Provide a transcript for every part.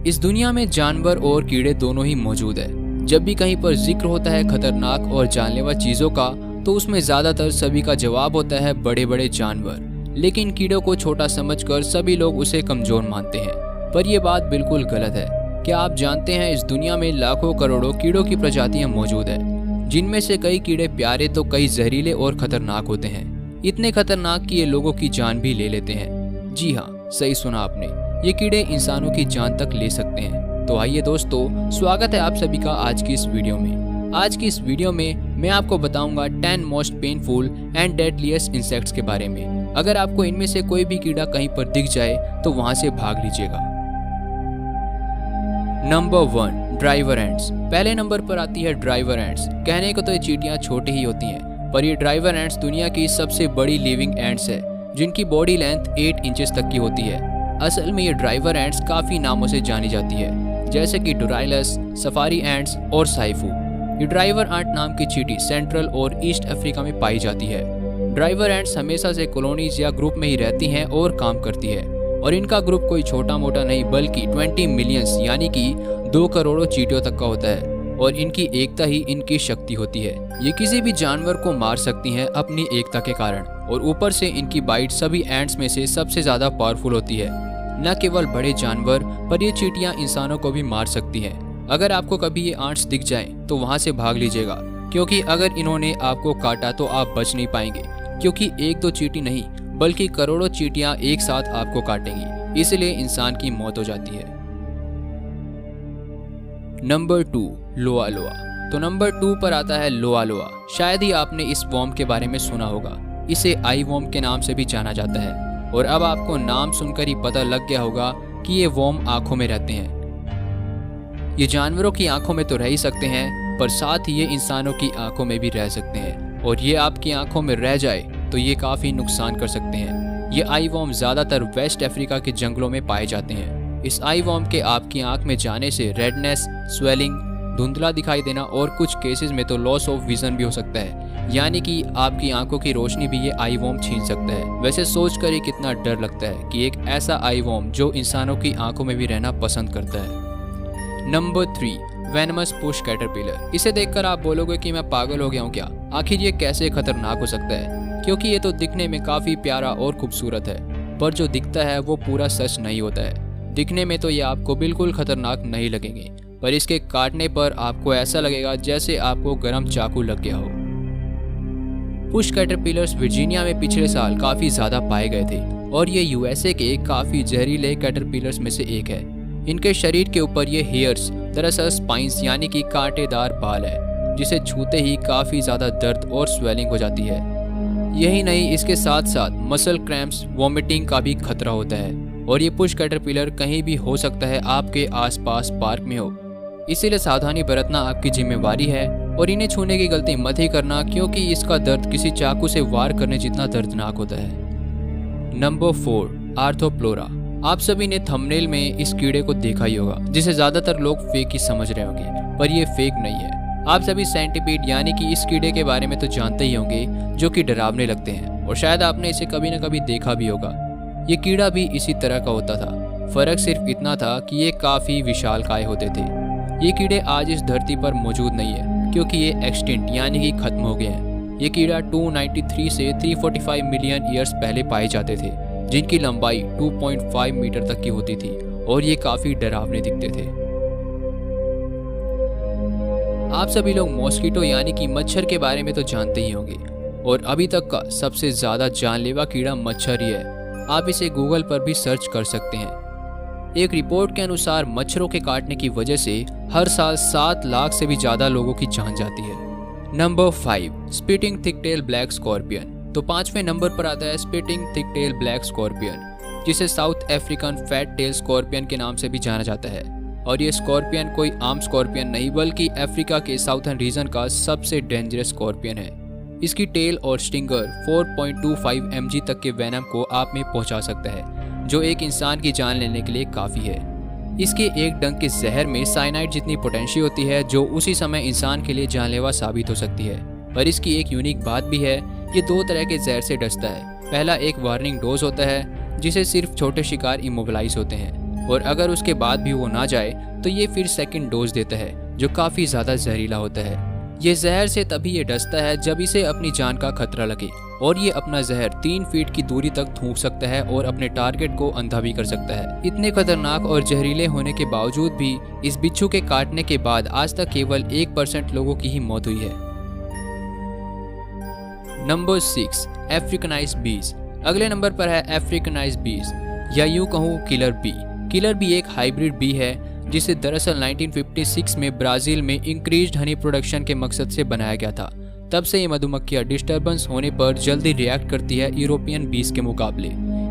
इस दुनिया में जानवर और कीड़े दोनों ही मौजूद है। जब भी कहीं पर जिक्र होता है खतरनाक और जानलेवा चीजों का, तो उसमें ज्यादातर सभी का जवाब होता है बड़े बड़े जानवर। लेकिन कीड़ों को छोटा समझकर सभी लोग उसे कमजोर मानते हैं, पर यह बात बिल्कुल गलत है। क्या आप जानते हैं इस दुनिया में लाखों करोड़ों कीड़ों की प्रजातियां मौजूद है, जिनमें से कई कीड़े प्यारे तो कई जहरीले और खतरनाक होते हैं। इतने खतरनाक कि ये लोगों की जान भी ले लेते हैं। जी हाँ, सही सुना आपने, ये कीड़े इंसानों की जान तक ले सकते हैं। तो आइए दोस्तों, स्वागत है आप सभी का आज की इस वीडियो में। आज की इस वीडियो में मैं आपको बताऊंगा 10 most painful and deadliest insects के बारे में। अगर आपको इनमें से कोई भी कीड़ा कहीं पर दिख जाए तो वहां से भाग लीजिएगा। Number 1, driver ants. पहले नंबर पर आती है ड्राइवर एंट्स। कहने को तो ये चींटियां छोटी ही होती हैं, पर ये ड्राइवर एंट्स दुनिया की सबसे बड़ी लिविंग एंट्स है, जिनकी बॉडी लेंथ 8 इंचेस तक की होती है। असल में ये ड्राइवर एंट्स काफी नामों से जानी जाती है, जैसे कि डोराइलस, सफारी एंट्स और साइफू। ये ड्राइवर एंट नाम की चींटी सेंट्रल और ईस्ट अफ्रीका में पाई जाती है। ड्राइवर एंट्स हमेशा से कॉलोनीज या ग्रुप में ही रहती हैं और काम करती है, और इनका ग्रुप कोई छोटा मोटा नहीं बल्कि 20 मिलियंस यानी कि 2 करोड़ चींटियों तक का होता है, और इनकी एकता ही इनकी शक्ति होती है। ये किसी भी जानवर को मार सकती हैं अपनी एकता के कारण, और ऊपर से इनकी बाइट सभी एंट्स में से सबसे ज्यादा पावरफुल होती है। न केवल बड़े जानवर, पर ये चींटियां इंसानों को भी मार सकती हैं। अगर आपको कभी ये आंट्स दिख जाएं तो वहां से भाग लीजिएगा, क्योंकि अगर इन्होंने आपको काटा तो आप बच नहीं पाएंगे, क्योंकि एक दो चींटी नहीं बल्कि करोड़ों चींटियां एक साथ आपको काटेंगी, इसलिए इंसान की मौत हो जाती है। नंबर 2, लोआ लोआ। तो नंबर 2 पर आता है लोआ लोआ। शायद ही आपने इस वॉर्म के बारे में सुना होगा। इसे आई वॉर्म के नाम से भी जाना जाता है, और अब आपको नाम सुनकर ही पता लग गया होगा कि ये वॉर्म आंखों में रहते हैं। ये जानवरों की आंखों में तो रह ही सकते हैं, पर साथ ही ये इंसानों की आंखों में भी रह सकते हैं, और ये आपकी आंखों में रह जाए तो ये काफी नुकसान कर सकते हैं। ये आई वॉर्म ज्यादातर वेस्ट अफ्रीका के जंगलों में पाए जाते हैं। इस आई वॉर्म के आपकी आंख में जाने से रेडनेस, स्वेलिंग, धुंधला दिखाई देना और कुछ केसेस में तो लॉस ऑफ विजन भी हो सकता है, यानी कि आपकी आंखों की रोशनी भी ये आई वॉर्म छीन सकता है। वैसे सोचकर ही कितना डर लगता है कि एक ऐसा आई वॉर्म जो इंसानों की आंखों में भी रहना पसंद करता है। Number 3, venomous push caterpillar. इसे देखकर आप बोलोगे कि मैं पागल हो गया हूँ क्या, आखिर ये कैसे खतरनाक हो सकता है? क्योंकि ये तो दिखने में काफी प्यारा और खूबसूरत है, पर जो दिखता है वो पूरा सच नहीं होता है। दिखने में तो ये आपको बिल्कुल खतरनाक नहीं लगेंगे, पर इसके काटने पर आपको ऐसा लगेगा जैसे आपको गर्म चाकू लग गया हो। पुश कैटरपिलर्स वर्जीनिया में पिछले साल काफी ज्यादा पाए गए थे, और ये यूएसए के काफी जहरीले कैटरपिलर्स में से एक है। इनके शरीर के ऊपर ये हेयर्स दरअसल स्पाइंस यानी कि कांटेदार बाल है, जिसे छूते ही काफी ज्यादा दर्द और स्वेलिंग हो जाती है। यही नहीं, इसके साथ साथ मसल क्रैम्प्स, वॉमिटिंग का भी खतरा होता है, और ये पुश कैटरपिलर कहीं भी हो सकता है आपके आसपास पार्क में हो। इसीलिए सावधानी बरतना आपकी जिम्मेवारी है, और इन्हें छूने की गलती मत ही करना, क्योंकि इसका दर्द किसी चाकू से वार करने जितना दर्दनाक होता है। नंबर 4, आर्थ्रोप्लोरा। आप सभी ने थंबनेल में इस कीड़े को देखा ही होगा, जिसे ज्यादातर लोग फेक ही समझ रहे होंगे, पर यह फेक नहीं है। आप सभी सेंटीपीड यानी कि इस कीड़े के बारे में तो जानते ही होंगे, जो कि डरावने लगते हैं, और शायद आपने इसे कभी न कभी देखा भी होगा। ये कीड़ा भी इसी तरह का होता था, फर्क सिर्फ इतना था कि ये काफी विशालकाय होते थे। ये कीड़े आज इस धरती पर मौजूद नहीं है, क्योंकि ये एक्सटिंक्ट यानी कि खत्म हो गए हैं। ये कीड़ा 293 से 345 मिलियन ईयर्स पहले पाए जाते थे, जिनकी लंबाई 2.5 मीटर तक की होती थी, और ये काफी डरावने दिखते थे। आप सभी लोग मॉस्किटो यानी कि मच्छर के बारे में तो जानते ही होंगे, और अभी तक का सबसे ज्यादा जानलेवा कीड़ा मच्छर ही है। आप इसे गूगल पर भी सर्च कर सकते हैं। एक रिपोर्ट के अनुसार मच्छरों के काटने की वजह से हर साल 7 लाख से भी ज्यादा लोगों की जान जाती है। Number 5, spitting thick tail black scorpion. तो 5वें नंबर पर आता है स्पिटिंग थिक-टेल ब्लैक स्कॉर्पियन, जिसे South African fat tail scorpion के नाम से भी जाना जाता है। और ये स्कॉर्पियन कोई आम स्कॉर्पियन नहीं बल्कि अफ्रीका के साउथर्न रीजन का सबसे डेंजरस स्कॉर्पियन है। इसकी टेल और स्टिंगर 4.25 mg तक के वेनम को आप में पहुंचा सकता है, जो एक इंसान की जान लेने के लिए काफ़ी है। इसके एक डंक के जहर में साइनाइड जितनी पोटेंशियल होती है, जो उसी समय इंसान के लिए जानलेवा साबित हो सकती है। पर इसकी एक यूनिक बात भी है, ये 2 तरह के जहर से डसता है। पहला एक वार्निंग डोज होता है, जिसे सिर्फ छोटे शिकार इमोबिलाइज होते हैं, और अगर उसके बाद भी वो ना जाए तो ये फिर सेकंड डोज देता है जो काफ़ी ज़्यादा जहरीला होता है। ये जहर से तभी ये डसता है जब इसे अपनी जान का खतरा लगे और ये अपना जहर 3 फीट की दूरी तक थूक सकता है और अपने टारगेट को अंधा भी कर सकता है। इतने खतरनाक और जहरीले होने के बावजूद भी इस बिच्छू के काटने के बाद आज तक केवल 1% लोगों की ही मौत हुई है। नंबर 6, अफ्रीकनाइज्ड बीज। अगले नंबर पर है अफ्रीकनाइज्ड बीज या यूं कहूँ किलर बी। किलर बी एक हाइब्रिड बी है जिसे दरअसल 1956 में ब्राज़ील में इंक्रीज्ड हनी प्रोडक्शन के मकसद से बनाया गया था। तब से ये मधुमक्खियाँ डिस्टर्बेंस होने पर जल्दी रिएक्ट करती है यूरोपियन बीज के मुकाबले।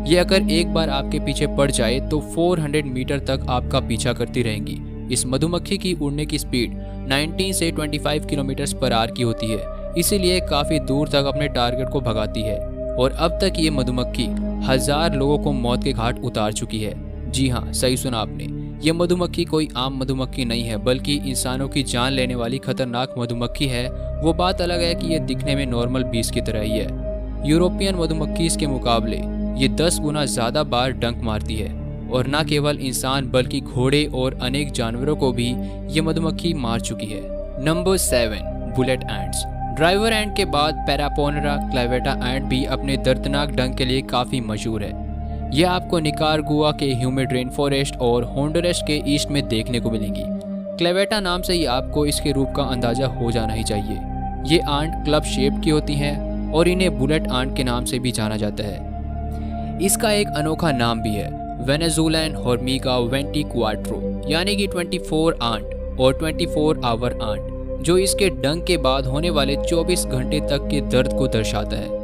ये अगर एक बार आपके पीछे पड़ जाए तो 400 मीटर तक आपका पीछा करती रहेंगी। इस मधुमक्खी की उड़ने की स्पीड 19 से 25 किलोमीटर पर आवर की होती है, इसीलिए काफ़ी दूर तक अपने टारगेट को भगाती है और अब तक ये मधुमक्खी 1000 लोगों को मौत के घाट उतार चुकी है। जी हाँ, सही सुना आपने। ये मधुमक्खी कोई आम मधुमक्खी नहीं है बल्कि इंसानों की जान लेने वाली खतरनाक मधुमक्खी है। वो बात अलग है कि ये दिखने में नॉर्मल बीज की तरह ही है। यूरोपियन मधुमक्खी के मुकाबले ये 10 गुना ज़्यादा बार डंक मारती है और न केवल इंसान बल्कि घोड़े और अनेक जानवरों को भी ये मधुमक्खी मार चुकी है। Number 7, bullet ants. ड्राइवर एंट के बाद पैरापोनेरा क्लेवेटा एंट भी अपने दर्दनाक डंक के लिए काफ़ी मशहूर है। यह आपको निकारागुआ के ह्यूमिड रेन फॉरेस्ट और होंडुरस के ईस्ट में देखने को मिलेंगी। क्लेवेटा नाम से ही आपको इसके रूप का अंदाजा हो जाना ही चाहिए। ये आंट क्लब शेप की होती हैं और इन्हें बुलेट आंट के नाम से भी जाना जाता है। इसका एक अनोखा नाम भी है, वेनेजुएलन हॉर्मिगा वेंटिक्वाट्रो, यानी कि 24 आंट और 24 आवर आंट, जो इसके डंक के बाद होने वाले 24 घंटे तक के दर्द को दर्शाता है।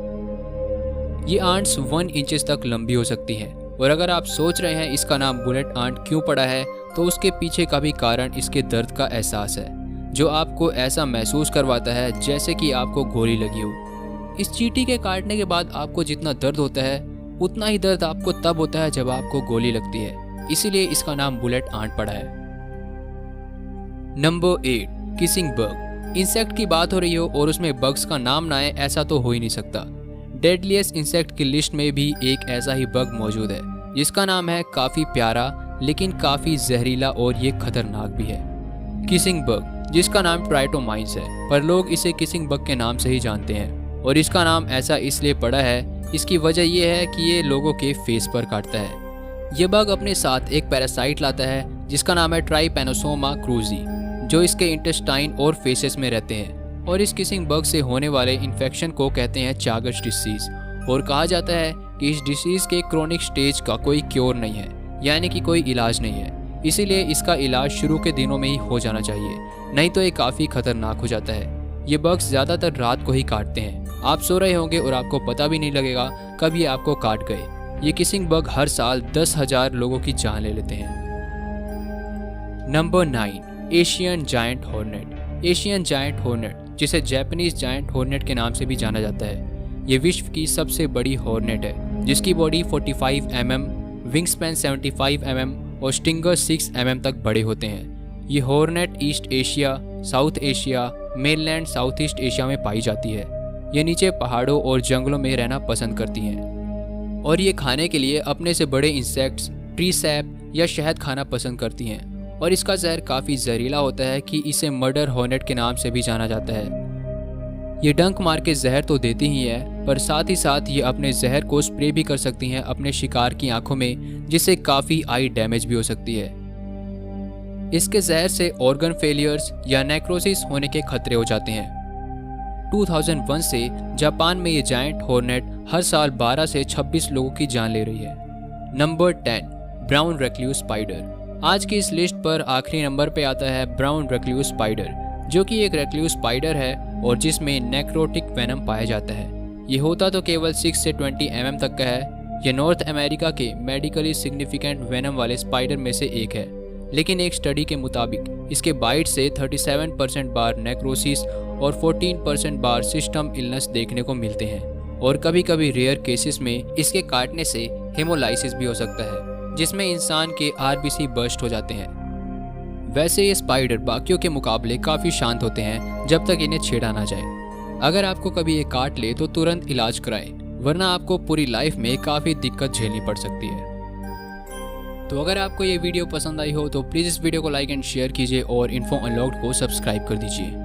ये आंट्स 1 इंच तक लंबी हो सकती हैं और अगर आप सोच रहे हैं इसका नाम बुलेट आंट क्यों पड़ा है तो उसके पीछे का भी कारण इसके दर्द का एहसास है, जो आपको ऐसा महसूस करवाता है जैसे कि आपको गोली लगी हो। इस चींटी के काटने के बाद आपको जितना दर्द होता है उतना ही दर्द आपको तब होता है जब आपको गोली लगती है, इसीलिए इसका नाम बुलेट आंट पड़ा है। Number 8, kissing bug. इंसेक्ट की बात हो रही हो और उसमें बग्स का नाम ना आए ऐसा तो हो ही नहीं सकता। डेडलीस्ट इंसेक्ट की लिस्ट में भी एक ऐसा ही बग मौजूद है जिसका नाम है काफ़ी प्यारा लेकिन काफ़ी जहरीला और ये खतरनाक भी है, किसिंग बग, जिसका नाम ट्राइटोमाइन्स है, पर लोग इसे किसिंग बग के नाम से ही जानते हैं और इसका नाम ऐसा इसलिए पड़ा है, इसकी वजह यह है कि ये लोगों के फेस पर काटता है। ये बग अपने साथ एक पैरासाइट लाता है जिसका नाम है ट्राइपेनोसोमा क्रूजी, जो इसके इंटेस्टाइन और फेसेस में रहते हैं और इस किसिंग बग से होने वाले इन्फेक्शन को कहते हैं चागस डिसीज और कहा जाता है कि इस डिसीज के क्रोनिक स्टेज का कोई क्योर नहीं है, यानी कि कोई इलाज नहीं है, इसीलिए इसका इलाज शुरू के दिनों में ही हो जाना चाहिए, नहीं तो ये काफ़ी खतरनाक हो जाता है। ये बग्स ज़्यादातर रात को ही काटते हैं, आप सो रहे होंगे और आपको पता भी नहीं लगेगा कब ये आपको काट गए। ये किसिंग बग हर साल 10,000 लोगों की जान ले लेते हैं। Number 9, Asian giant hornet. Asian giant hornet, जिसे जापानीज जायंट हॉर्नेट के नाम से भी जाना जाता है, ये विश्व की सबसे बड़ी हॉर्नेट है जिसकी body 45 mm, wing span 75 mm और स्टिंगर 6 mm तक बड़े होते हैं। ये hornet east Asia, south Asia, mainland south east Asia में पाई जाती है। ये नीचे पहाड़ों और जंगलों में रहना पसंद करती हैं और ये खाने के लिए अपने से बड़े इंसेक्ट्स, ट्री सैप या शहद खाना पसंद करती हैं और इसका जहर काफ़ी जहरीला होता है कि इसे मर्डर हॉर्नेट के नाम से भी जाना जाता है। ये डंक मार के जहर तो देती ही है, पर साथ ही साथ ये अपने जहर को स्प्रे भी कर सकती हैं अपने शिकार की आंखों में, जिससे काफ़ी आई डैमेज भी हो सकती है। इसके जहर से ऑर्गन फेलियर्स या नेक्रोसिस होने के खतरे हो जाते हैं। 2001 से जापान में ये जायंट हॉर्नेट हर साल 12 से 26 लोगों की जान ले रही है। Number 10, brown recluse spider. आज की इस लिस्ट पर आखिरी नंबर पे आता है ब्राउन रेक्ल्यूज स्पाइडर, जो कि एक रेक्ल्यूज स्पाइडर है और जिसमें नेक्रोटिक वेनम पाया जाता है। ये होता तो केवल 6 से 20 mm तक का है। ये नॉर्थ अमेरिका के मेडिकली सिग्निफिकेंट वेनम वाले स्पाइडर में से एक है, लेकिन एक स्टडी के मुताबिक इसके बाइट से 37% बार नेक्रोसिस और 14% बार सिस्टम इलनेस देखने को मिलते हैं और कभी कभी रेयर केसेस में इसके काटने से हेमोलाइसिस भी हो सकता है, जिसमें इंसान के आरबीसी बर्स्ट हो जाते हैं। वैसे ये स्पाइडर बाकियों के मुकाबले काफ़ी शांत होते हैं जब तक इन्हें छेड़ा ना जाए। अगर आपको कभी ये काट ले तो तुरंत इलाज कराएं, वरना आपको पूरी लाइफ में काफ़ी दिक्कत झेलनी पड़ सकती है। तो अगर आपको ये वीडियो पसंद आई हो तो प्लीज़ इस वीडियो को लाइक एंड शेयर कीजिए और इन्फो अनलॉक्ड को सब्सक्राइब कर दीजिए।